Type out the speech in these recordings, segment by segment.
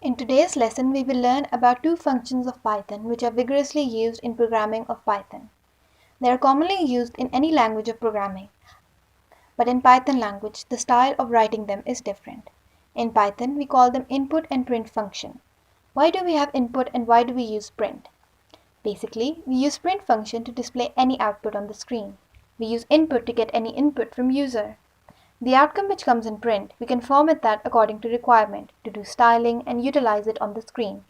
In today's lesson, we will learn about two functions of Python which are vigorously used in programming of Python. They are commonly used in any language of programming, but in Python language, the style of writing them is different. In Python, we call them input and print function. Why do we have input and why do we use print? Basically, we use print function to display any output on the screen. We use input to get any input from user. The outcome which comes in print, we can format that according to requirement to do styling and utilize it on the screen.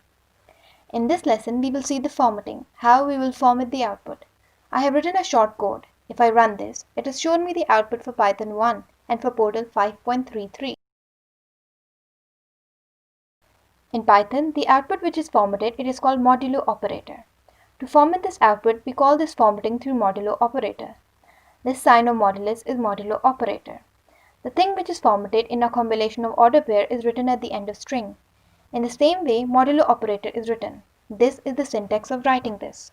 In this lesson, we will see the formatting, how we will format the output. I have written a short code. If I run this, it has shown me the output for Python 1 and for Portal 5.33. In Python, the output which is formatted, it is called Modulo Operator. To format this output, we call this formatting through Modulo Operator. This sign of modulus is Modulo Operator. The thing which is formatted in a combination of order pair is written at the end of string. In the same way, Modulo Operator is written. This is the syntax of writing this.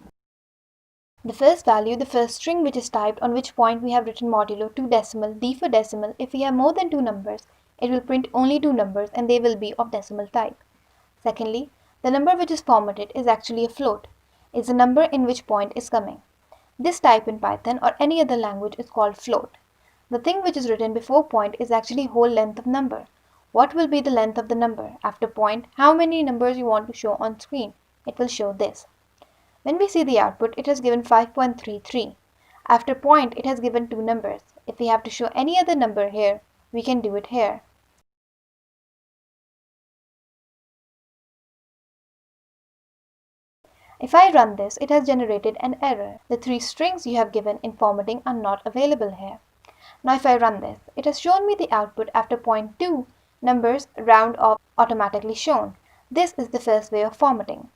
The first value, the first string which is typed on which point we have written modulo 2 decimal, d for decimal. If we have more than two numbers, it will print only two numbers and they will be of decimal type. Secondly, the number which is formatted is actually a float. It's a number in which point is coming. This type in Python or any other language is called float. The thing which is written before point is actually whole length of number. What will be the length of the number? After point, how many numbers you want to show on screen? It will show this. When we see the output, it has given 5.33. After point, it has given two numbers. If we have to show any other number here, we can do it here. If I run this, it has generated an error. The three strings you have given in formatting are not available here. Now if I run this, it has shown me the output after point 2, numbers round off automatically shown. This is the first way of formatting.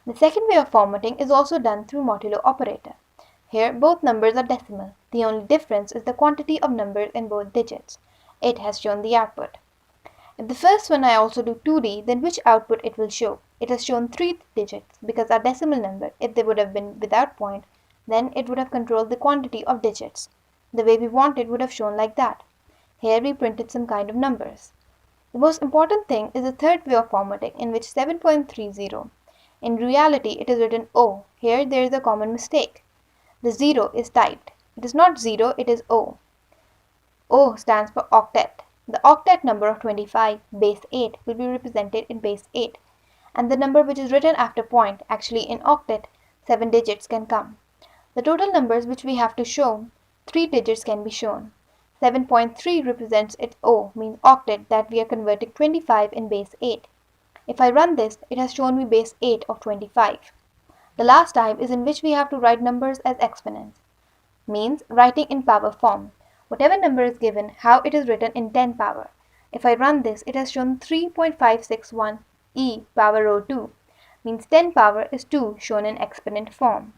The second way of formatting is also done through Modulo Operator. Here both numbers are decimal. The only difference is the quantity of numbers in both digits. It has shown the output. If the first one I also do 2D, then which output it will show? It has shown 3 digits because our decimal number, if they would have been without point, then it would have controlled the quantity of digits. The way we wanted would have shown like that. Here we printed some kind of numbers. The most important thing is the third way of formatting in which 7.30. In reality it is written O. Here there is a common mistake. The 0 is typed. It is not 0, it is O. O stands for octet. The octet number of 25, base 8, will be represented in base 8. And the number which is written after point, actually in octet, 7 digits can come. The total numbers which we have to show, 3 digits can be shown. 7.3 represents its O, means octet, that we are converting 25 in base 8. If I run this, it has shown me base 8 of 25. The last type is in which we have to write numbers as exponents, means writing in power form. Whatever number is given, how it is written in 10 power. If I run this, it has shown 3.561 e power rho 2, means 10 power is 2 shown in exponent form.